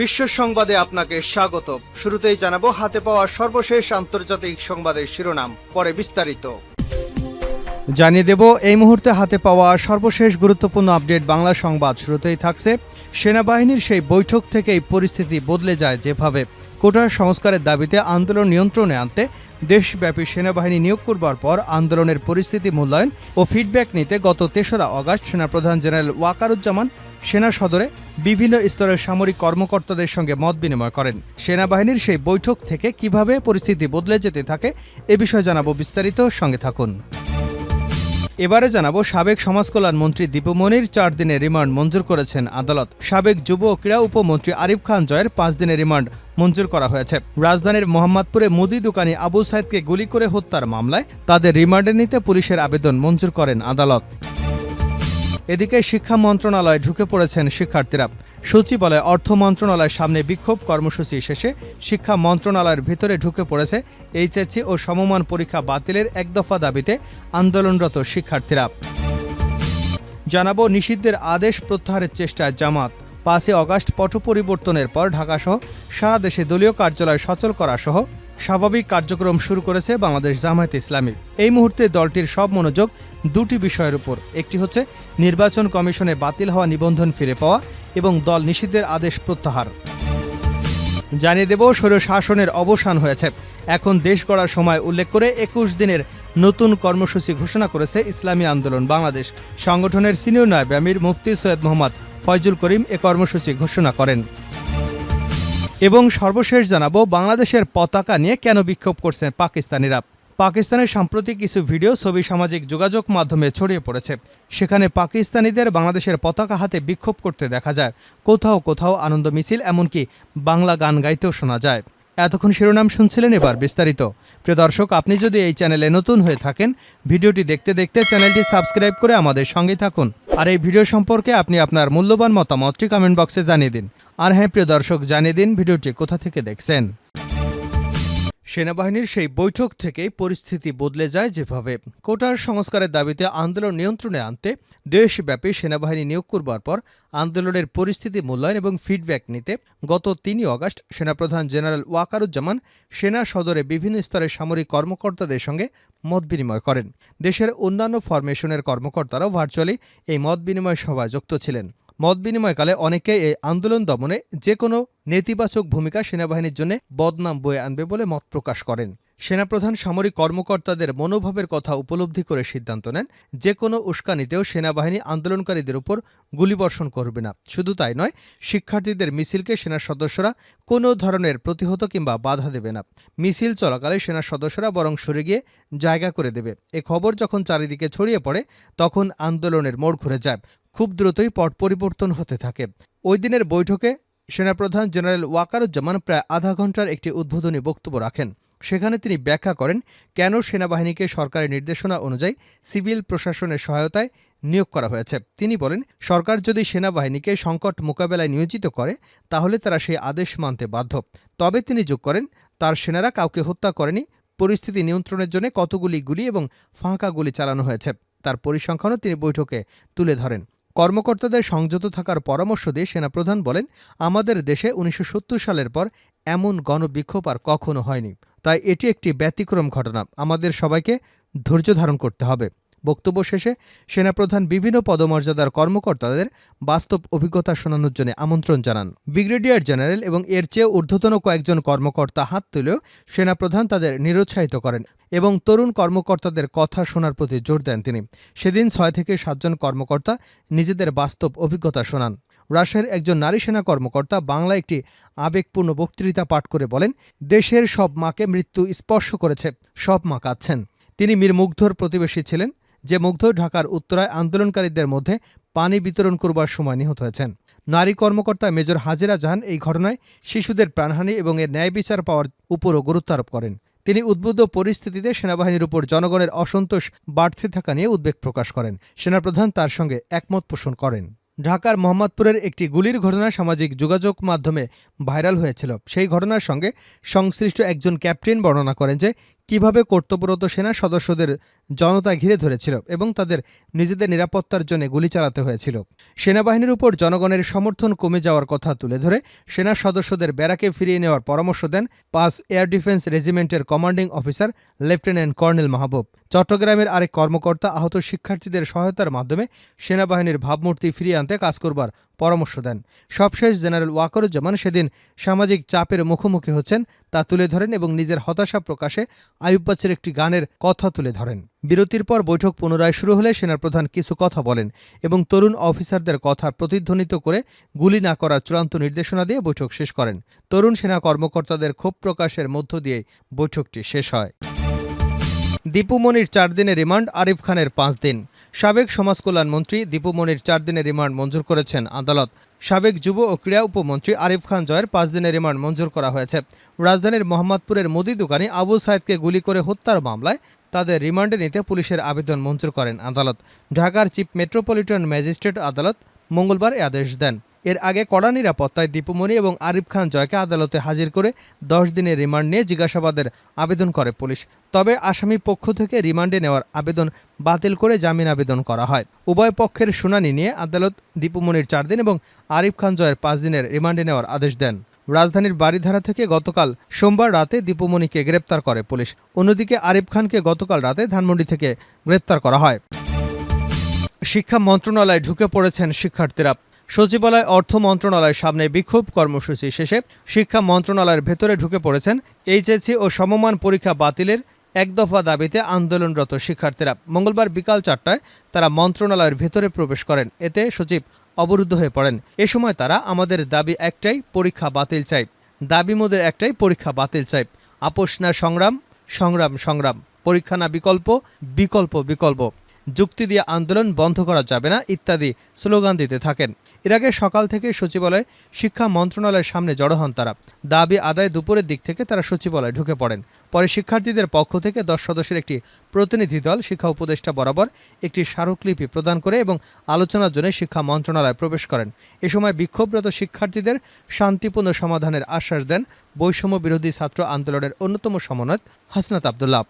বিশ্ব সংবাদে আপনাকে স্বাগত। শুরুতেই জানাবো হাতে পাওয়া সর্বশেষ আন্তর্জাতিক সংবাদের শিরোনাম, পরে বিস্তারিত। জানিয়ে দেব এই মুহূর্তে হাতে পাওয়া সর্বশেষ গুরুত্বপূর্ণ আপডেট বাংলা সংবাদ। শুরুতেই থাকছে, সেনাবাহিনীর সেই বৈঠক থেকেই পরিস্থিতি বদলে যায় যেভাবে। কোটা সংস্কারের দাবিতে আন্দোলন নিয়ন্ত্রণে আনতে দেশব্যাপী সেনাবাহিনী নিয়োগ করবার পর আন্দোলনের পরিস্থিতি মূল্যায়ন ও ফিডব্যাক নিতে গত ৩রা আগস্ট সেনাপ্রধান জেনারেল ওয়াকারুজ্জামান সেনা সদরে বিভিন্ন স্তরের সামরিক কর্মকর্তাদের সঙ্গে মত বিনিময় করেন। সেনাবাহিনীর সেই বৈঠক থেকে কিভাবে পরিস্থিতি বদলে যেতে থাকে এ বিষয়ে জানাবো বিস্তারিত, সঙ্গে থাকুন। এবারে জানাবো, সাবেক সমাজকল্যাণ মন্ত্রী দীপু মনির ৪ দিনের রিমান্ড মঞ্জুর করেছেন আদালত। সাবেক যুব ও ক্রীড়া উপমন্ত্রী আরিফ খান জয়ের ৫ দিনের রিমান্ড মঞ্জুর করা হয়েছে। রাজধানীর মোহাম্মদপুরে মুদি দোকানি আবু সাইদকে গুলি করে হত্যার মামলায় তাদের রিমান্ডে নিতে পুলিশের আবেদন মঞ্জুর করেন আদালত। এদিকে শিক্ষা মন্ত্রণালয়ে ঢুকে পড়েছেন শিক্ষার্থীরা। সচিবালয় অর্থ মন্ত্রণালয়ের সামনে বিক্ষোভ কর্মসূচি শেষে শিক্ষা মন্ত্রণালয়ের ভিতরে ঢুকে পড়েছে এইচএসসি ও সমমান পরীক্ষা বাতিলের এক দফা দাবিতে আন্দোলনরত শিক্ষার্থীরা। জানাবো, নিষিদ্ধের আদেশ প্রত্যাহারের চেষ্টায় জামাত। ৫ আগস্ট পট পরিবর্তনের পর ঢাকাসহ সারা দেশে দলীয় কার্যালয় সচল করা সহ স্বাভাবিক কার্যক্রম শুরু করেছে বাংলাদেশ জামায়াতে ইসলামী। এই মুহূর্তে দলটির সব মনোযোগ দুটি বিষয়ের উপর। একটি হচ্ছে নির্বাচন কমিশনে বাতিল হওয়া নিবন্ধন ফিরে পাওয়া এবং দল নিষিদ্ধের আদেশ প্রত্যাহার। জানিয়ে দেব, স্বৈরশাসনের অবসান হয়েছে, এখন দেশ গড়ার সময় উল্লেখ করে ২১ দিনের নতুন কর্মসূচি ঘোষণা করেছে ইসলামী আন্দোলন বাংলাদেশ। সংগঠনের সিনিয়র নায়েব আমির মুফতি সৈয়দ মোহাম্মদ ফয়জুল করিম এ কর্মসূচি ঘোষণা করেন। এবং সর্বশেষ জানাবো, বাংলাদেশের পতাকা নিয়ে কেন বিক্ষোভ করছেন পাকিস্তানিরা। পাকিস্তানের সাম্প্রতিক কিছু ভিডিও ছবি সামাজিক যোগাযোগ মাধ্যমে ছড়িয়ে পড়েছে। সেখানে পাকিস্তানিদের বাংলাদেশের পতাকা হাতে বিক্ষোভ করতে দেখা যায়। কোথাও কোথাও আনন্দ মিছিল, এমনকি বাংলা গান গাইতেও শোনা যায়। এতক্ষণ শিরোনাম শুনছিলেন, এবার বিস্তারিত। প্রিয় দর্শক, আপনি যদি এই চ্যানেলে নতুন হয়ে থাকেন, ভিডিওটি দেখতে দেখতে চ্যানেলটি সাবস্ক্রাইব করে আমাদের সঙ্গে থাকুন। আর এই ভিডিও সম্পর্কে আপনি আপনার মূল্যবান মতামতটি কমেন্ট বক্সে জানিয়ে দিন। আর হ্যাঁ প্রিয় দর্শক, জানিয়ে দিন ভিডিওটি কোথা থেকে দেখছেন। সেনাবাহিনীর সেই বৈঠক থেকেই পরিস্থিতি বদলে যায় যেভাবে। কোটার সংস্কারের দাবিতে আন্দোলন নিয়ন্ত্রণে আনতে দেশব্যাপী সেনাবাহিনী নিয়োগ করবার পর আন্দোলনের পরিস্থিতি মূল্যায়ন এবং ফিডব্যাক নিতে গত ৩ আগস্ট সেনাপ্রধান জেনারেল ওয়াকারুজ্জামান সেনা সদরে বিভিন্ন স্তরের সামরিক কর্মকর্তাদের সঙ্গে মত বিনিময় করেন। দেশের অন্যান্য ফরমেশনের কর্মকর্তারাও ভার্চুয়ালি এই মত বিনিময় সভায় যুক্ত ছিলেন। মত বিনিময়কালে অনেকেই এই আন্দোলন দমনে যে কোনো নেতিবাচক ভূমিকা সেনাবাহিনীর জন্য বদনাম বয়ে আনবে বলে মত প্রকাশ করেন। সেনাপ্রধান সামরিক কর্মকর্তাদের মনোভাবের কথা উপলব্ধি করে সিদ্ধান্ত নেন, যে কোনো উস্কানিতেও সেনাবাহিনী আন্দোলনকারীদের উপর গুলিবর্ষণ করবে না। শুধু তাই নয়, শিক্ষার্থীদের মিছিলকে সেনা সদস্যরা কোনো ধরনের প্রতিহত কিংবা বাধা দেবে না। মিছিল চলাকালে সেনা সদস্যরা বরং সরে গিয়ে জায়গা করে দেবে। এ খবর যখন চারিদিকে ছড়িয়ে পড়ে, তখন আন্দোলনের মোড় ঘুরে যায়। খুব দ্রুতই পট পরিবর্তন হতে থাকে। ওই দিনের বৈঠকে সেনাপ্রধান জেনারেল ওয়াকারুজ্জামান প্রায় আধা ঘণ্টার একটি উদ্বোধনী বক্তব্য রাখেন। সেখানে তিনি ব্যাখ্যা করেন কেন সেনাবাহিনীকে সরকারের নির্দেশনা অনুযায়ী সিভিল প্রশাসনের সহায়তায় নিয়োগ করা হয়েছে। তিনি বলেন, সরকার যদি সেনাবাহিনীকে সংকট মোকাবেলায় নিয়োজিত করে তাহলে তারা সেই আদেশ মানতে বাধ্য। তবে তিনি যোগ করেন, তার সেনারা কাউকে হত্যা করেনি। পরিস্থিতি নিয়ন্ত্রণের জন্য কতগুলি গুলি এবং ফাঁকা গুলি চালানো হয়েছে তার পরিসংখ্যানও তিনি বৈঠকে তুলে ধরেন। কর্মকর্তাদের সংযত থাকার পরামর্শ দিয়ে সেনাপ্রধান বলেন, আমাদের দেশে ১৯৭০ সালের পর এমন গণবিক্ষোভ আর কখনো হয়নি, তাই এটি একটি ব্যতিক্রম ঘটনা। আমাদের সবাইকে ধৈর্য ধারণ করতে হবে। বক্তব্য শেষে সেনাপ্রধান বিভিন্ন পদমর্যাদার কর্মকর্তাদের বাস্তব অভিজ্ঞতা শোনানোর জন্য আমন্ত্রণ জানান। ব্রিগেডিয়ার জেনারেল এবং এর চেয়ে ঊর্ধ্বতন কয়েকজন কর্মকর্তা হাত তুলেও সেনাপ্রধান তাদের নিরুৎসাহিত করেন এবং তরুণ কর্মকর্তাদের কথা শোনার প্রতি জোর দেন তিনি। সেদিন ৬ থেকে ৭ জন কর্মকর্তা নিজেদের বাস্তব অভিজ্ঞতা শোনান। রাশিয়ার একজন নারী সেনা কর্মকর্তা বাংলা একটি আবেগপূর্ণ বক্তৃতা পাঠ করে বলেন, দেশের সব মাকে মৃত্যু স্পর্শ করেছে, সব মা কাঁদছেন। তিনি মীর মুগ্ধর প্রতিবেশী ছিলেন, যে মুগ্ধ ঢাকার উত্তরায় আন্দোলনকারীদের মধ্যে পানি বিতরণ করবার সময় নিহত হয়েছেন। নারী কর্মকর্তা মেজর হাজেরা জাহান এই ঘটনায় শিশুদের প্রাণহানি এবং এর ন্যায় বিচার পাওয়ার উপরও গুরুত্ব আরোপ করেন। তিনি উদ্বুদ্ধ পরিস্থিতিতে সেনাবাহিনীর উপর জনগণের অসন্তোষ বাড়তে থাকা নিয়ে উদ্বেগ প্রকাশ করেন। সেনাপ্রধান তার সঙ্গে একমত পোষণ করেন। ঢাকার মোহাম্মদপুরের একটি গুলির ঘটনা সামাজিক যোগাযোগ মাধ্যমে ভাইরাল হয়েছিল। সেই ঘটনার সঙ্গে সংশ্লিষ্ট একজন ক্যাপ্টেন বর্ণনা করেন যে কিভাবে কর্তব্যরত সেনা সদস্যদের জনতা ঘিরে ধরেছিল এবং তাদের নিজেদের নিরাপত্তার জন্য গুলি চালাতে হয়েছিল। সেনাবাহিনীর উপর জনগণের সমর্থন কমে যাওয়ার কথা তুলে ধরে সেনা সদস্যদের ব্যারাকে ফিরিয়ে নেওয়ার পরামর্শ দেন ৫ এয়ার ডিফেন্স রেজিমেন্টের commanding officer lieutenant colonel Mahbub. চট্টগ্রামের আরেক কর্মকর্তা আহত শিক্ষার্থীদের সহায়তার মাধ্যমে সেনাবাহিনীর ভাবমূর্তি ফিরিয়ে আনতে কাজ করবার পরামর্শ দেন। সবশেষ জেনারেল ওয়াকারুজ্জামান সেদিন সামাজিক চাপের মুখোমুখি হচ্ছেন তা তুলে ধরেন এবং নিজের হতাশা প্রকাশে আইয়ুব বাচ্চুর একটি গানের কথা তুলে ধরেন। বিরতির পর বৈঠক পুনরায় শুরু হলে সেনাপ্রধান কিছু কথা বলেন এবং তরুণ অফিসারদের কথা প্রতিধ্বনিত করে গুলি না করার চূড়ান্ত নির্দেশনা দিয়ে বৈঠক শেষ করেন। তরুণ সেনা কর্মকর্তাদের ক্ষোভ প্রকাশের মধ্য দিয়ে বৈঠকটি শেষ হয়। দীপু মনির ৪ দিনের রিমান্ড, আরিফ খানের ৫ দিন। সাবেক সমাজকল্যাণ মন্ত্রী দীপু মনির ৪ দিনের রিমান্ড মঞ্জুর করেছেন আদালত। সাবেক যুব ও ক্রীড়া উপমন্ত্রী আরিফ খান জয়ের ৫ দিনের রিমান্ড মঞ্জুর করা হয়েছে। রাজধানীর মোহাম্মদপুরের মুদি দোকানি আবু সাইদকে গুলি করে হত্যার মামলায় তাদের রিমান্ডে নিতে পুলিশের আবেদন মঞ্জুর করেন আদালত। ঢাকার চিফ মেট্রোপলিটন ম্যাজিস্ট্রেট আদালত মঙ্গলবার এ আদেশ দেন। এর আগে কড়া নিরাপত্তায় দীপু মনি এবং আরিফ খান জয়কে আদালতে হাজির করে ১০ দিনের রিমান্ড নিয়ে জিজ্ঞাসাবাদের আবেদন করে পুলিশ। তবে আসামি পক্ষ থেকে রিমান্ডে নেওয়ার আবেদন বাতিল করে জামিন আবেদন করা হয়। উভয় পক্ষের শুনানি নিয়ে আদালত দীপু মনির ৪ দিন এবং আরিফ খান জয়ের ৫ দিনের রিমান্ডে নেওয়ার আদেশ দেন। রাজধানীর বারিধারা থেকে গতকাল সোমবার রাতে দীপু মনিকে গ্রেপ্তার করে পুলিশ। অন্যদিকে আরিফ খানকে গতকাল রাতে ধানমন্ডি থেকে গ্রেপ্তার করা হয়। শিক্ষা মন্ত্রণালয়ে ঢুকে পড়েছেন শিক্ষার্থীরা। সচিবালয় অর্থ মন্ত্রণালয়ের সামনে বিক্ষোভ কর্মসূচি শেষে শিক্ষা মন্ত্রণালয়ের ভেতরে ঢুকে পড়েছেন এইচএসসি ও সমমান পরীক্ষা বাতিলের এক দফা দাবিতে আন্দোলনরত শিক্ষার্থীরা। মঙ্গলবার বিকাল ৪টায় তারা মন্ত্রণালয়ের ভেতরে প্রবেশ করেন। এতে সচিব অবরুদ্ধ হয়ে পড়েন। এ সময় তারা আমাদের দাবি একটাই, পরীক্ষা বাতিল চাই। দাবি মোদের একটাই, পরীক্ষা বাতিল চাই। আপোষ না সংগ্রাম, সংগ্রাম সংগ্রাম। পরীক্ষা না বিকল্প, বিকল্প বিকল্প। যুক্তি দিয়ে আন্দোলন বন্ধ করা যাবে না ইত্যাদি স্লোগান দিতে থাকেন। এর আগে সকাল থেকে সচিবালয়ে শিক্ষা মন্ত্রণালয়ের সামনে জড়ো হন তারা। দাবি আদায় দুপুরের দিক থেকে তারা সচিবালয়ে ঢুকে পড়েন। পরে শিক্ষার্থীদের পক্ষ থেকে ১০ সদস্যের একটি প্রতিনিধি দল শিক্ষা উপদেষ্টা বরাবর একটি স্মারকলিপি প্রদান করে এবং আলোচনার জন্য শিক্ষা মন্ত্রণালয়ে প্রবেশ করেন। এ সময় বিক্ষোভরত শিক্ষার্থীদের শান্তিপূর্ণ সমাধানের আশ্বাস দেন বৈষম্য বিরোধী ছাত্র আন্দোলনের অন্যতম সমন্বয়ক হাসনাত আব্দুল্লাহ।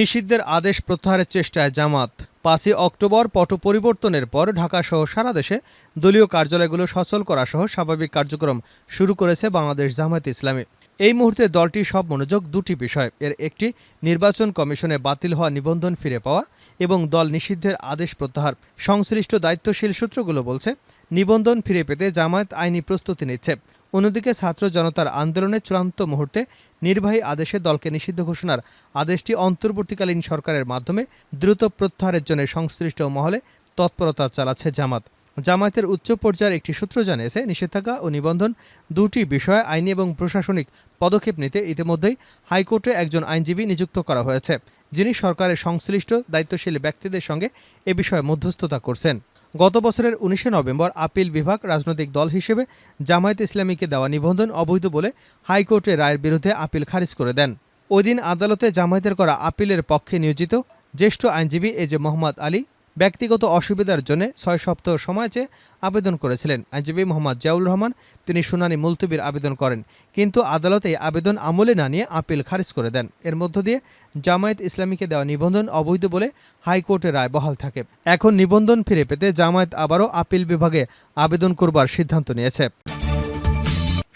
নিষিদ্ধের আদেশ প্রত্যাহারের চেষ্টায় জামাত। ৫ই অক্টোবর পট পরিবর্তনের পর ঢাকাসহ সারা দেশে দলীয় কার্যালয়গুলো সচল করা সহ স্বাভাবিক কার্যক্রম শুরু করেছে বাংলাদেশ জামায়াতে ইসলামী। এই মুহূর্তে দলটির সব মনোযোগ দুটি বিষয়। এর একটি নির্বাচন কমিশনে বাতিল হওয়া নিবন্ধন ফিরে পাওয়া এবং দল নিষিদ্ধের আদেশ প্রত্যাহার। সংশ্লিষ্ট দায়িত্বশীল সূত্রগুলো বলছে, নিবন্ধন ফিরে পেতে জামায়াত আইনি প্রস্তুতি নিচ্ছে। অন্যদিকে ছাত্র জনতার আন্দোলনের চূড়ান্ত মুহূর্তে নির্বাহী আদেশে দলকে নিষিদ্ধ ঘোষণার আদেশটি অন্তর্বর্তীকালীন সরকারের মাধ্যমে দ্রুত প্রত্যাহারের জন্য সংশ্লিষ্ট মহলে তৎপরতা চালাচ্ছে জামাত। জামায়াতের উচ্চ পর্যায়ের একটি সূত্র জানিয়েছে, নিষেধাজ্ঞা ও নিবন্ধন দুটি বিষয়ে আইনি এবং প্রশাসনিক পদক্ষেপ নিতে ইতিমধ্যেই হাইকোর্টে একজন আইনজীবী নিযুক্ত করা হয়েছে, যিনি সরকারের সংশ্লিষ্ট দায়িত্বশীল ব্যক্তিদের সঙ্গে এ বিষয়ে মধ্যস্থতা করছেন। গত বছরের ১৯শে নভেম্বর আপিল বিভাগ রাজনৈতিক দল হিসেবে জামায়াতে ইসলামীকে দেওয়া নিবন্ধন অবৈধ বলে হাইকোর্টে রায়ের বিরুদ্ধে আপিল খারিজ করে দেন। ওই দিন আদালতে জামায়াতের করা আপিলের পক্ষে নিয়োজিত জ্যেষ্ঠ আইনজীবী এজে মোহাম্মদ আলী ব্যক্তিগত অসুবিধার জন্য ৬ সপ্তাহ সময় চেয়ে আবেদন করেছিলেন। আইনজীবী মোহাম্মদ জিয়াউর রহমান তিনি শুনানি মুলতবির আবেদন করেন, কিন্তু আদালত এই আবেদন আমলে না নিয়ে আপিল খারিজ করে দেন। এর মধ্য দিয়ে জামায়াত ইসলামীকে দেওয়া নিবন্ধন অবৈধ বলে হাইকোর্টের রায় বহাল থাকে। এখন নিবন্ধন ফিরে পেতে জামায়াত আবারও আপিল বিভাগে আবেদন করবার সিদ্ধান্ত নিয়েছে।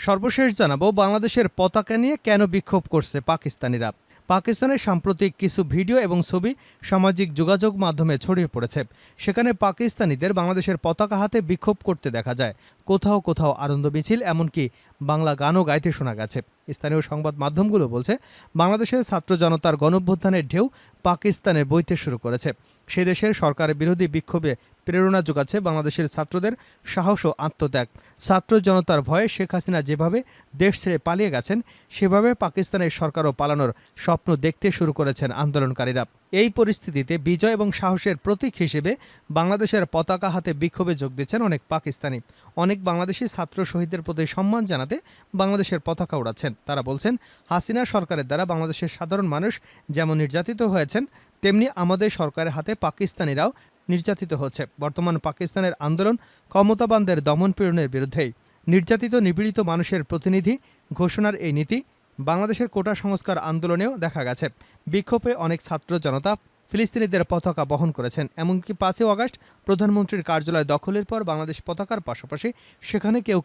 সর্বশেষ জানাবো, বাংলাদেশের পতাকা নিয়ে কেন বিক্ষোভ করছে পাকিস্তানিরা। পাকিস্তানের সাম্প্রতিক কিছু ভিডিও এবং ছবি সামাজিক যোগাযোগ মাধ্যমে ছড়িয়ে পড়েছে। সেখানে পাকিস্তানিদের বাংলাদেশের পতাকা হাতে বিক্ষোভ করতে দেখা যায়। কোথাও কোথাও আনন্দ মিছিল, এমনকি বাংলা গানও গাইতে শোনা গেছে। স্থানীয় সংবাদ মাধ্যমগুলো বলছে, বাংলাদেশের ছাত্র জনতার গণঅভ্যুত্থানের ঢেউ পাকিস্তানে বইতে শুরু করেছে। সে দেশের সরকারের বিরোধী বিক্ষোভে প্রেরণা যোগাচ্ছে বাংলাদেশের ছাত্রদের সাহস ও আত্মত্যাগ। ছাত্র জনতার ভয়ে শেখ হাসিনা যেভাবে দেশ ছেড়ে পালিয়ে গেছেন, সেভাবে পাকিস্তানের সরকারও পালানোর স্বপ্ন দেখতে শুরু করেছেন আন্দোলনকারীরা। এই পরিস্থিতিতে বিজয় এবং সাহসের প্রতীক হিসেবে বাংলাদেশের পতাকা হাতে বিক্ষোভে যোগ দিচ্ছেন অনেক পাকিস্তানি। অনেক বাংলাদেশি ছাত্র শহীদদের প্রতি সম্মান জানাতে বাংলাদেশের পতাকা উড়াচ্ছেন। তারা বলছেন, হাসিনা সরকারের দ্বারা বাংলাদেশের সাধারণ মানুষ যেমন নির্যাতিত হয়েছেন, তেমনি আমাদের সরকারের হাতে পাকিস্তানিরাও নির্যাতিত হচ্ছে। বর্তমান পাকিস্তানের আন্দোলন ক্ষমতাবানদের দমন পীড়নের বিরুদ্ধেই। নির্যাতিত নিপীড়িত মানুষের প্রতিনিধি ঘোষণার এই নীতি বাংলাদেশের কোটা সংস্কার আন্দোলনেও দেখা গেছে। বিক্ষোভে অনেক ছাত্র জনতা ফিলিস্তিনিদের পতাকা বহন করেছেন। এমনকি ৫ই আগস্ট প্রধানমন্ত্রীর কার্যালয় দখলের পর বাংলাদেশ পতাকার পাশাপাশি সেখানে কেউ